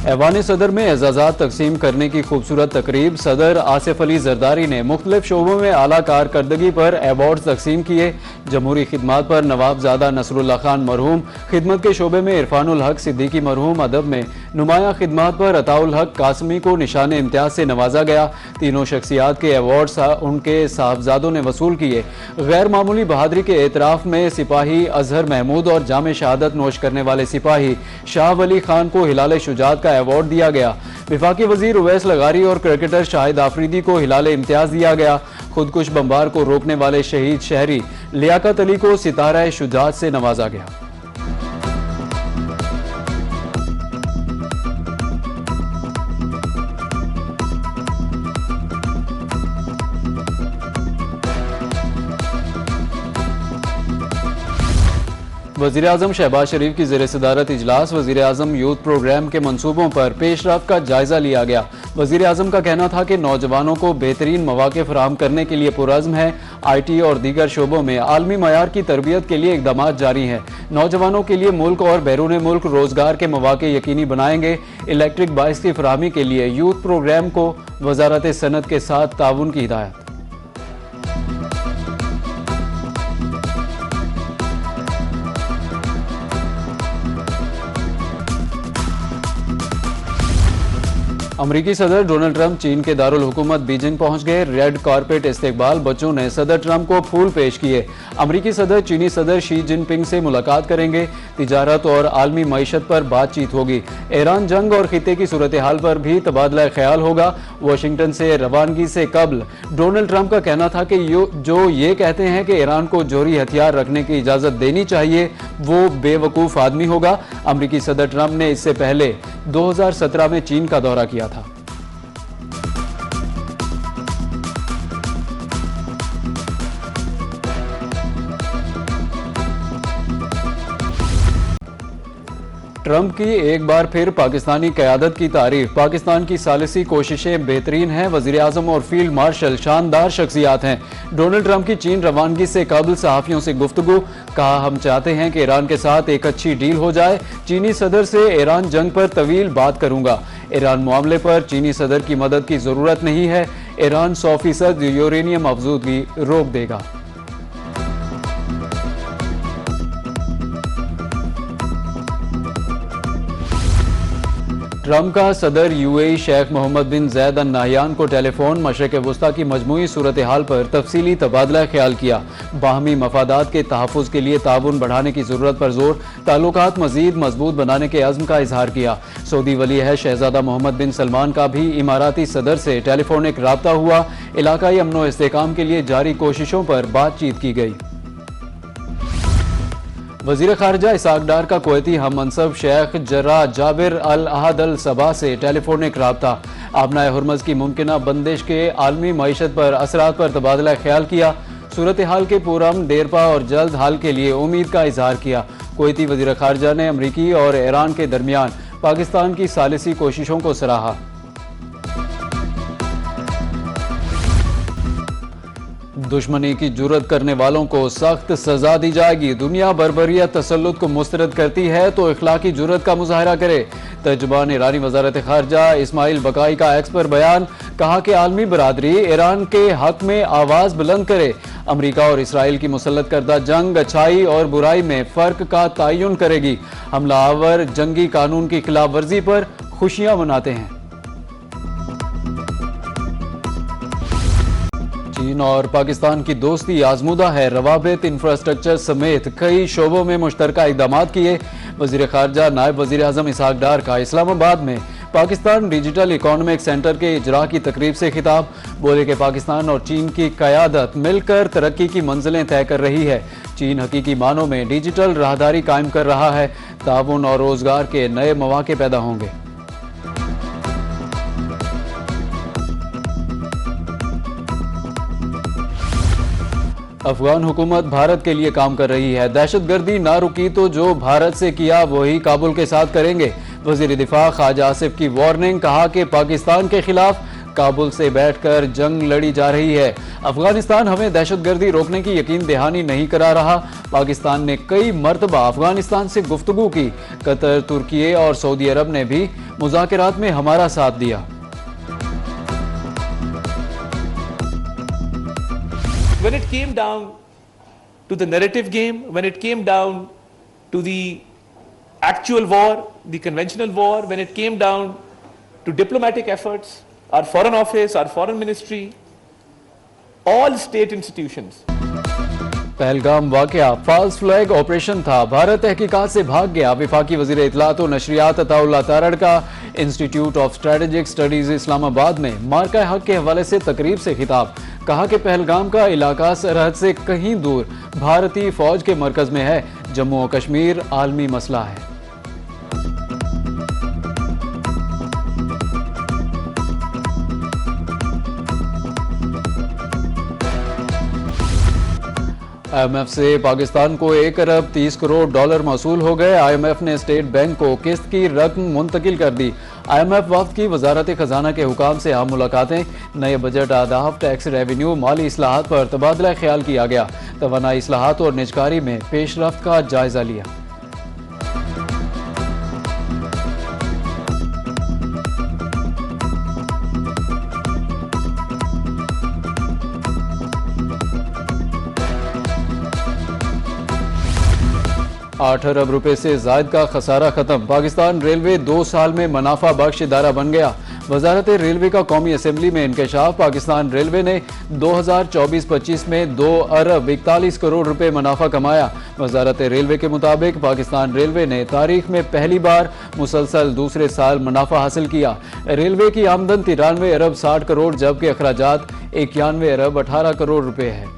ऐवान सदर में एजाज़ात तकसीम करने की खूबसूरत तकरीब। सदर आसिफ अली जरदारी ने मुख्तलिफ शोबों में आला कारकर्दगी पर अवार्ड तकसीम किए। जमहूरी खिदमात पर नवाबजादा नसरुल्लाह खान मरहूम, खिदमत के शोबे में इरफानुल हक सिद्दीकी मरहूम, अदब में नुमाया खिदमात पर अताउल हक कासमी को निशान इम्तियाज से नवाजा गया। तीनों शख्सियात के अवार्ड उनके साहबजादों ने वसूल किए। गैर मामूली बहादुरी के एतराफ़ में सिपाही अजहर महमूद और जामे शहादत नोश करने वाले सिपाही शाह वली खान को हिलाल शुजात का अवार्ड दिया गया। विफाकी वजीर उवैस लगारी और क्रिकेटर शाहिद आफरीदी को हिलाल इम्तियाज दिया गया। खुदकुश बमबार को रोकने वाले शहीद शहरी लियाकत अली को सितारा शुजात से नवाजा गया। वज़ीर आज़म शहबाज शरीफ की ज़ेर सदारत इजलास। वज़ीर आज़म यूथ प्रोग्राम के मनसूबों पर पेशरफ्त का जायज़ा लिया गया। वज़ीर आज़म का कहना था कि नौजवानों को बेहतरीन मौक़े फराहम करने के लिए पुरज़्म है। IT और दीगर शोबों में आलमी मयार की तरबियत के लिए इक़दाम जारी हैं। नौजवानों के लिए मुल्क और बैरून मुल्क रोज़गार के मौक़े यकीनी बनाएंगे। इलेक्ट्रिक बाइक की फराहमी के लिए यूथ प्रोग्राम को वज़ारत सनत के साथ ताउन की हिदायत। अमरीकी सदर डोनाल्ड ट्रंप चीन के दारुल हुकूमत बीजिंग पहुंच गए। रेड कारपेट इस्तकबाल, बच्चों ने सदर ट्रंप को फूल पेश किए। अमरीकी सदर चीनी सदर शी जिनपिंग से मुलाकात करेंगे। तिजारत और आलमी मईशत पर बातचीत होगी। ईरान जंग और खिते की सूरत हाल पर भी तबादला ख्याल होगा। वाशिंगटन से रवानगी से कबल डोनाल्ड ट्रंप का कहना था कि जो ये कहते हैं कि ईरान को जोहरी हथियार रखने की इजाज़त देनी चाहिए, वो बेवकूफ़ आदमी होगा। अमरीकी सदर ट्रंप ने इससे पहले 2017 में चीन का दौरा किया था। ट्रंप की एक बार फिर पाकिस्तानी क़यादत की तारीफ। पाकिस्तान की सालिसी कोशिशें बेहतरीन हैं। वज़ीर आज़म और फील्ड मार्शल शानदार शख्सियात हैं। डोनाल्ड ट्रंप की चीन रवानगी से कबल सहाफ़ियों से गुफ्तगू। कहा, हम चाहते हैं कि ईरान के साथ एक अच्छी डील हो जाए। चीनी सदर से ईरान जंग पर तवील बात करूंगा। ईरान मामले पर चीनी सदर की मदद की ज़रूरत नहीं है। ईरान 100% यूरेनियम अफजूदगी रोक देगा। ट्रंप का सदर UAE शेख मोहम्मद बिन ज़ैद अल नाहयान को टेलीफोन। मशरिक़ वस्ता की मजमूई सूरत हाल पर तफसीली तबादला ख्याल किया। बाहमी मफादात के तहफ़्फ़ुज़ के लिए ताउन बढ़ाने की ज़रूरत पर जोर। ताल्लुकात मज़ीद मजबूत बनाने के अज़्म का इजहार किया। सऊदी वली है शहजादा मोहम्मद बिन सलमान का भी इमाराती सदर से टेलीफोनिक राब्ता हुआ। इलाकाई अमन व इस्तेहकाम के लिए जारी कोशिशों पर बातचीत की गई। वज़ीर ख़ारिजा इसहाक़ डार का कुवैती हम मनसब शेख जर्राह जाबिर अल अहद अल सबा से टेलीफोनिक राब्ता। आबनाए हुर्मज़ की मुमकिना बंदिश के आलमी मईशत पर असरात पर तबादला ख्याल किया। सूरत हाल के पुरअमन, देरपा और जल्द हाल के लिए उम्मीद का इजहार किया। कुवैती वज़ीर ख़ारिजा ने अमरीकी और ईरान के दरमियान पाकिस्तान की सालिसी कोशिशों को सराहा। दुश्मनी की जुर्रत करने वालों को सख्त सजा दी जाएगी। दुनिया बर्बरियत तसल्लुत को मुस्तरद करती है तो इखलाकी जुर्रत का मुजाहरा करे। तर्जुमान ईरानी वज़ारत ख़ारिजा इस्माइल बकाई का एक्स पर बयान। कहा कि आलमी बरादरी ईरान के हक में आवाज़ बुलंद करे। अमरीका और इसराइल की मुसल्लत करदा जंग अच्छाई और बुराई में फ़र्क का तयन करेगी। हमलावर जंगी कानून की खिलाफ वर्जी पर खुशियाँ मनाते हैं। चीन और पाकिस्तान की दोस्ती आजमुदा है। रवाबित, इंफ्रास्ट्रक्चर समेत कई शोबों में मुश्तरका इक़दाम किए। वज़ीर ख़ारिजा नायब वज़ीर आज़म इसहाक़ डार का इस्लामाबाद में पाकिस्तान डिजिटल इकोनॉमिक सेंटर के इजरा की तकरीब से खिताब। बोले कि पाकिस्तान और चीन की क़यादत मिलकर तरक्की की मंजिलें तय कर रही है। चीन हकीकी मानों में डिजिटल राहदारी कायम कर रहा है। ताउन और रोज़गार के नए मौक़े पैदा होंगे। अफगान हुकूमत भारत के लिए काम कर रही है। दहशतगर्दी ना रुकी तो जो भारत से किया वही काबुल के साथ करेंगे। वज़ीर दिफा ख्वाजा आसिफ की वार्निंग। कहा कि पाकिस्तान के खिलाफ काबुल से बैठकर जंग लड़ी जा रही है। अफगानिस्तान हमें दहशतगर्दी रोकने की यकीन दहानी नहीं करा रहा। पाकिस्तान ने कई मर्तबा अफगानिस्तान से गुफ्तगू की। कतर, तुर्की और सऊदी अरब ने भी मुज़ाकरात में हमारा साथ दिया। When it came down to the narrative game, when it came down to the actual war, the conventional war, when it came down to diplomatic efforts, our foreign office, our foreign ministry, all state institutions. Pahalgam वाकया false flag operation था। भारत तहकीकात से भाग गया। वफाकी वजीर इत्तलात और नशरियात अताउल्लाह तारड़ का institute of strategic studies Islamabad में मार्का हक के हवाले से तकरीब से खिताब। कहा कि पहलगाम का इलाका सरहद से कहीं दूर भारतीय फौज के मरकज में है। जम्मू और कश्मीर आलमी मसला है। IMF से पाकिस्तान को 1 अरब 30 करोड़ डॉलर मौसूल हो गए। IMF ने स्टेट बैंक को किस्त की रकम मुंतकिल कर दी। IMF वफ्द की वजारत खजाना के हुकाम से आम मुलाकातें। नए बजट आदाफ, टैक्स रेवेन्यू, माली इस्लाहात पर तबादला ख्याल किया गया। तवानाई इस्लाहात और निजकारी में पेशरफ्त का जायजा लिया। आठ अरब रुपए से जायद का खसारा खत्म। पाकिस्तान रेलवे 2 साल में मुनाफा बख्श इदारा बन गया। वजारत रेलवे का कौमी असम्बली में इंकशाफ। पाकिस्तान रेलवे ने 2024-25 में 2 अरब 41 करोड़ रुपए मुनाफा कमाया। वजारत रेलवे के मुताबिक पाकिस्तान रेलवे ने तारीख में पहली बार मुसलसल दूसरे साल मुनाफा हासिल किया। रेलवे की आमदन 93 अरब 60 करोड़ जबकि अखराजात 91 अरब 18 करोड़ रुपए है।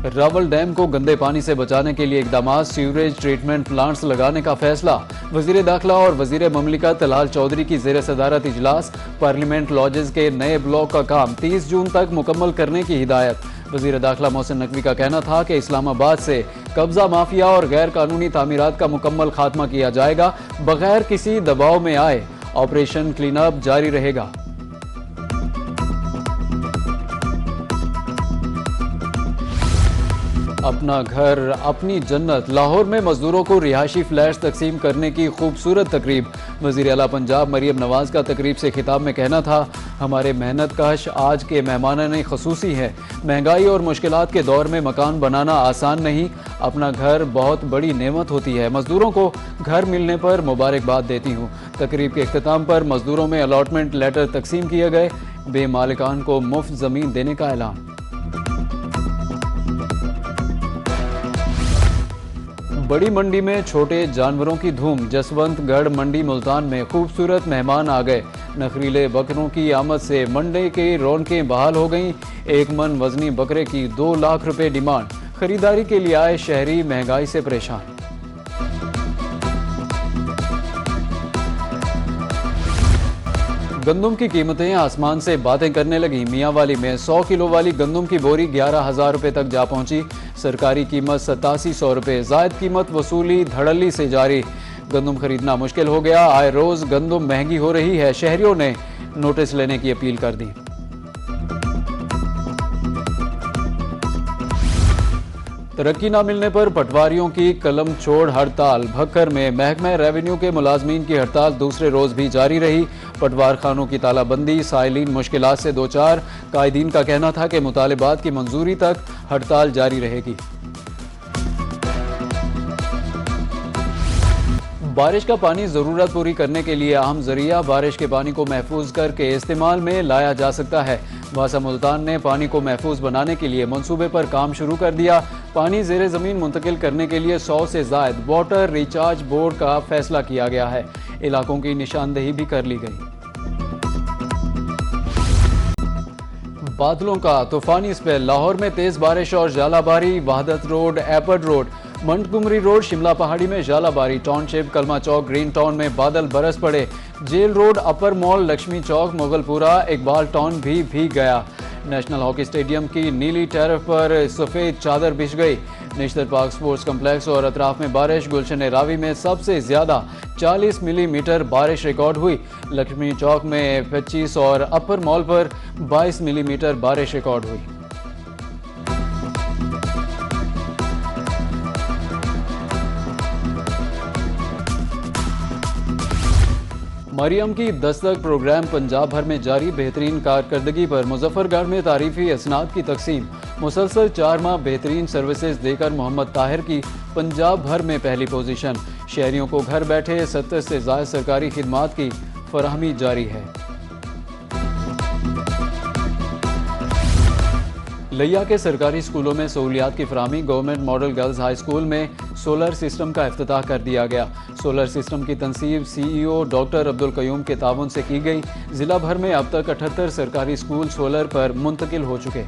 रावल डैम को गंदे पानी से बचाने के लिए इकदाम। सीवरेज ट्रीटमेंट प्लांट्स लगाने का फैसला। वजीर दाखिला और वजीर ममलिकत लाल चौधरी की जेर सदारत इजलास। पार्लियामेंट लॉजेस के नए ब्लॉक का काम 30 जून तक मुकम्मल करने की हिदायत। वजीर दाखिला मोहसिन नकवी का कहना था कि इस्लामाबाद से कब्जा माफिया और गैर कानूनी तामीरात का मुकम्मल खात्मा किया जाएगा बगैर किसी दबाव में आए। ऑपरेशन क्लीन अप जारी रहेगा। अपना घर अपनी जन्नत। लाहौर में मजदूरों को रिहायशी फ्लैट्स तकसीम करने की खूबसूरत तकरीब। वज़ीर आला पंजाब मरियम नवाज का तकरीब से खिताब में कहना था, हमारे मेहनत कश आज के मेहमानान खसूसी है। महंगाई और मुश्किलात के दौर में मकान बनाना आसान नहीं। अपना घर बहुत बड़ी नेमत होती है। मजदूरों को घर मिलने पर मुबारकबाद देती हूँ। तकरीब के इख्तिताम पर मजदूरों में अलॉटमेंट लेटर तकसीम किए गए। बेमालिकान को मुफ्त ज़मीन देने का ऐलान। बड़ी मंडी में छोटे जानवरों की धूम। जसवंतगढ़ मंडी मुल्तान में खूबसूरत मेहमान आ गए। नखरीले बकरों की आमद से मंडी की रौनकें बहाल हो गईं। 1 मन वजनी बकरे की 2 लाख रुपए डिमांड। खरीदारी के लिए आए शहरी महंगाई से परेशान। गंदम की कीमतें आसमान से बातें करने लगी। मियांवाली में 100 किलो वाली गंदम की बोरी 11,000 रुपए तक जा पहुंची। सरकारी कीमत 8700 रुपए। जायद कीमत वसूली धड़ल्ली से जारी। गंदम खरीदना मुश्किल हो गया। आए रोज गंदम महंगी हो रही है। शहरियों ने नोटिस लेने की अपील कर दी। तरक्की न मिलने पर पटवारियों की कलम छोड़ हड़ताल। भक्कर में महकमा रेवेन्यू के मुलाजमीन की हड़ताल दूसरे रोज भी जारी रही। पटवार खानों की तालाबंदी, साइलिन मुश्किलात से दो चार। कायदीन का कहना था कि मुतालिबात की मंजूरी तक हड़ताल जारी रहेगी। बारिश का पानी ज़रूरत पूरी करने के लिए अहम जरिया। बारिश के पानी को महफूज करके इस्तेमाल में लाया जा सकता है। वासा मुल्तान ने पानी को महफूज बनाने के लिए मंसूबे पर काम शुरू कर दिया। पानी ज़ेरे ज़मीन मुंतकिल करने के लिए 100 से ज़ायद वाटर रिचार्ज बोर्ड का फैसला किया गया है। इलाकों की निशानदेही भी कर ली गई। बादलों का तूफानी स्पेल। लाहौर में तेज बारिश और जालाबारी। वहादत रोड, एपर्ड road, Montgomery road, Shimla Pahari में जालाबारी। टाउनशिप, कलमा चौक, ग्रीन टाउन में बादल बरस पड़े। जेल रोड, अपर मॉल, लक्ष्मी चौक, मुगलपुरा, इकबाल टाउन भी भीग गया। नेशनल हॉकी स्टेडियम की नीली टर्फ पर सफ़ेद चादर बिछ गई। नेशनल पार्क स्पोर्ट्स कम्प्लेक्स और अतराफ में बारिश। गुलशन रावी में सबसे ज़्यादा 40 मिलीमीटर बारिश रिकॉर्ड हुई। लक्ष्मी चौक में 25 और अपर मॉल पर 22 मिलीमीटर बारिश रिकॉर्ड हुई। मरियम की दस्तक प्रोग्राम पंजाब भर में जारी। बेहतरीन कारकर्दगी पर मुजफ्फरगढ़ में तारीफी असनाद की तकसीम। मुसलसल 4 माह बेहतरीन सर्विसेज देकर मोहम्मद ताहिर की पंजाब भर में पहली पोजीशन। शहरियों को घर बैठे 70 से ज़ायद सरकारी खिदमात की फराहमी जारी है। लिया के सरकारी स्कूलों में सहूलियात की फराहमी। Government model girls high school में सोलर सिस्टम का इफ्तिताह कर दिया गया। सोलर सिस्टम की तनसीब CEO डॉक्टर अब्दुल कयूम के ताउन से की गई। जिला भर में अब तक 78 सरकारी स्कूल सोलर पर मुंतकिल हो चुके।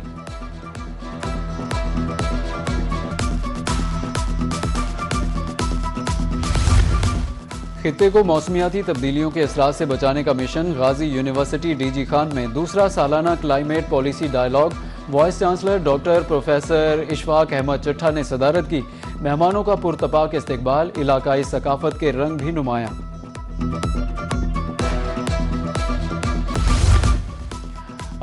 खित्ते को मौसमियाती तब्दीलियों के असरात से बचाने का मिशन। गाजी यूनिवर्सिटी DG खान में दूसरा सालाना climate policy dialogue. Vice chancellor doctor professor Ishfaq Ahmed Chattha ने सदारत की। मेहमानों का पुरतपाक इस्तकबाल। इलाकाई सकाफत के रंग भी नुमायां।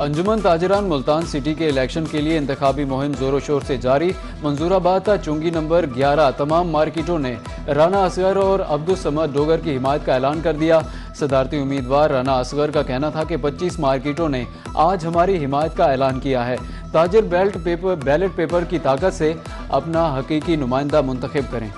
अंजुमन ताजरान मुल्तान सिटी के इलेक्शन के लिए इंतखाबी मुहिम जोरों शोर से जारी। मंजूराबाद का चुंगी नंबर 11 तमाम मार्केटों ने राना असगर और अब्दुल समद डोगर की हिमायत का ऐलान कर दिया। सदारती उम्मीदवार राना असगर का कहना था कि 25 मार्केटों ने आज हमारी हिमायत का ऐलान किया है। ताजर बैलेट पेपर की ताकत से अपना हकीकी नुमाइंदा मुंतखब करें।